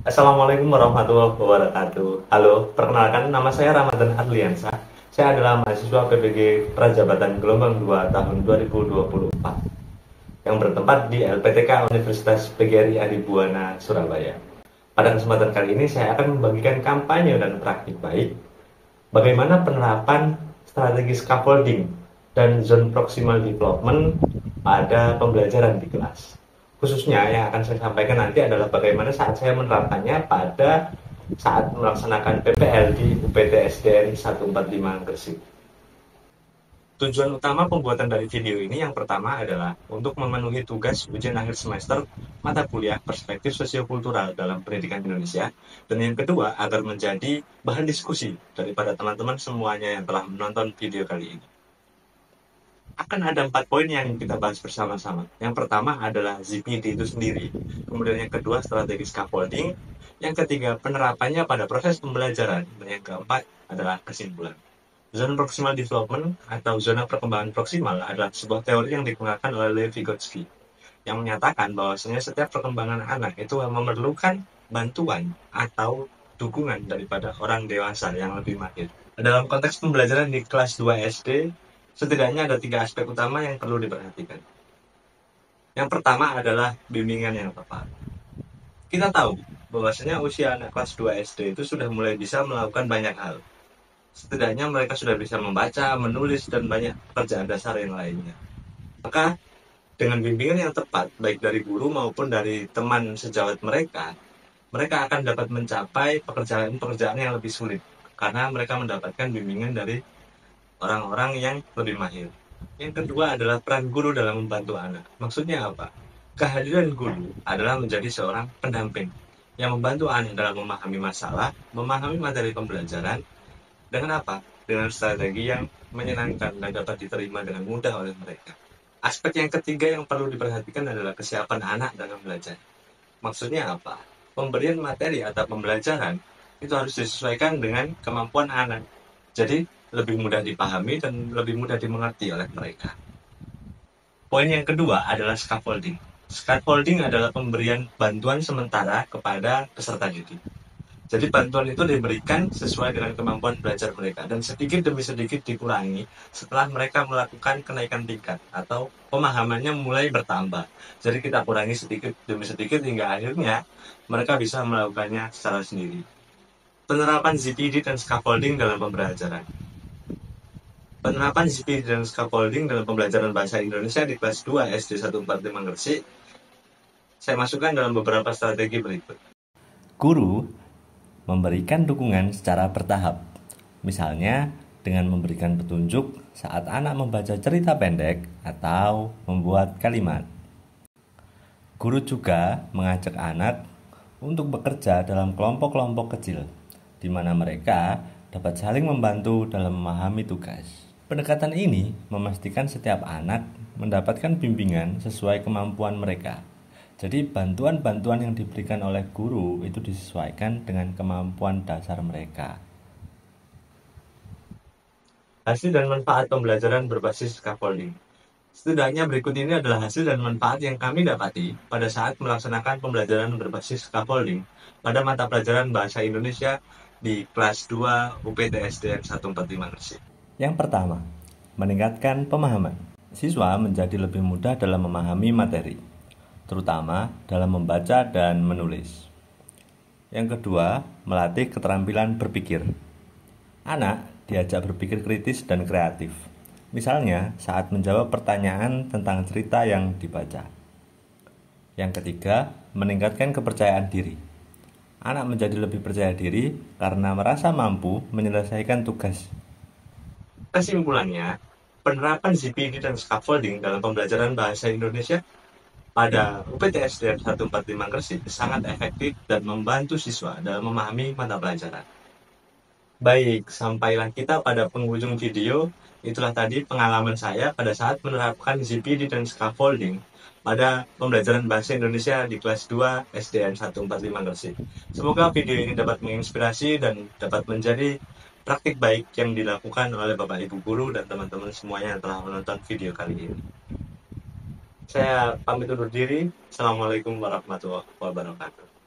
Assalamualaikum warahmatullahi wabarakatuh. Halo, perkenalkan nama saya Ramadan Arliansa. Saya adalah mahasiswa PPG Prajabatan Gelombang 2 tahun 2024 yang bertempat di LPTK Universitas PGRI Adibuana, Surabaya. Pada kesempatan kali ini saya akan membagikan kampanye dan praktik baik bagaimana penerapan strategi scaffolding dan zone proximal development pada pembelajaran di kelas. Khususnya yang akan saya sampaikan nanti adalah bagaimana saat saya menerapkannya pada saat melaksanakan PPL di UPT SDN 145 Gresik. Tujuan utama pembuatan dari video ini yang pertama adalah untuk memenuhi tugas ujian akhir semester mata kuliah perspektif sosiokultural dalam pendidikan Indonesia, dan yang kedua agar menjadi bahan diskusi daripada teman-teman semuanya yang telah menonton video kali ini. Akan ada 4 poin yang kita bahas bersama-sama. Yang pertama adalah ZPD itu sendiri, kemudian yang kedua strategi scaffolding, yang ketiga penerapannya pada proses pembelajaran, dan yang keempat adalah kesimpulan. Zona proximal development atau zona perkembangan proksimal adalah sebuah teori yang digunakan oleh Lev Vygotsky yang menyatakan bahwasanya setiap perkembangan anak itu memerlukan bantuan atau dukungan daripada orang dewasa yang lebih mahir. Dalam konteks pembelajaran di kelas 2 SD, setidaknya ada 3 aspek utama yang perlu diperhatikan. Yang pertama adalah bimbingan yang tepat. Kita tahu bahwasanya usia anak kelas 2 SD itu sudah mulai bisa melakukan banyak hal. Setidaknya mereka sudah bisa membaca, menulis, dan banyak pekerjaan dasar yang lainnya. Maka dengan bimbingan yang tepat, baik dari guru maupun dari teman sejawat mereka akan dapat mencapai pekerjaan-pekerjaan yang lebih sulit karena mereka mendapatkan bimbingan dari orang-orang yang lebih mahir. Yang kedua adalah peran guru dalam membantu anak. Maksudnya apa? Kehadiran guru adalah menjadi seorang pendamping yang membantu anak dalam memahami masalah, memahami materi pembelajaran, dengan apa? Dengan strategi yang menyenangkan dan dapat diterima dengan mudah oleh mereka. Aspek yang ketiga yang perlu diperhatikan adalah kesiapan anak dalam belajar. Maksudnya apa? Pemberian materi atau pembelajaran itu harus disesuaikan dengan kemampuan anak. Jadi, lebih mudah dipahami dan lebih mudah dimengerti oleh mereka. Poin yang kedua adalah scaffolding. Scaffolding adalah pemberian bantuan sementara kepada peserta didik. Jadi bantuan itu diberikan sesuai dengan kemampuan belajar mereka dan sedikit demi sedikit dikurangi setelah mereka melakukan kenaikan tingkat atau pemahamannya mulai bertambah. Jadi kita kurangi sedikit demi sedikit hingga akhirnya mereka bisa melakukannya secara sendiri. Penerapan ZPD dan scaffolding dalam pembelajaran. Penerapan ZPD dan scaffolding dalam pembelajaran bahasa Indonesia di kelas 2 SD 145 Gresik saya masukkan dalam beberapa strategi berikut. Guru memberikan dukungan secara bertahap, misalnya dengan memberikan petunjuk saat anak membaca cerita pendek atau membuat kalimat. Guru juga mengajak anak untuk bekerja dalam kelompok-kelompok kecil, di mana mereka dapat saling membantu dalam memahami tugas. Pendekatan ini memastikan setiap anak mendapatkan bimbingan sesuai kemampuan mereka. Jadi bantuan-bantuan yang diberikan oleh guru itu disesuaikan dengan kemampuan dasar mereka. Hasil dan manfaat pembelajaran berbasis scaffolding. Setidaknya berikut ini adalah hasil dan manfaat yang kami dapati pada saat melaksanakan pembelajaran berbasis scaffolding pada mata pelajaran Bahasa Indonesia di kelas 2 UPT SDN 145 Gresik. Yang pertama, meningkatkan pemahaman. Siswa menjadi lebih mudah dalam memahami materi, terutama dalam membaca dan menulis. Yang kedua, melatih keterampilan berpikir. Anak diajak berpikir kritis dan kreatif. Misalnya, saat menjawab pertanyaan tentang cerita yang dibaca. Yang ketiga, meningkatkan kepercayaan diri. Anak menjadi lebih percaya diri karena merasa mampu menyelesaikan tugas. Kesimpulannya, penerapan ZPD dan scaffolding dalam pembelajaran bahasa Indonesia pada UPT SDN 145 Gresik sangat efektif dan membantu siswa dalam memahami mata pelajaran. Baik, sampailah kita pada penghujung video. Itulah tadi pengalaman saya pada saat menerapkan ZPD dan scaffolding pada pembelajaran bahasa Indonesia di kelas 2 SDN 145 Gresik. Semoga video ini dapat menginspirasi dan dapat menjadi praktik baik yang dilakukan oleh Bapak Ibu Guru dan teman-teman semuanya yang telah menonton video kali ini. Saya pamit undur diri. Assalamualaikum warahmatullahi wabarakatuh.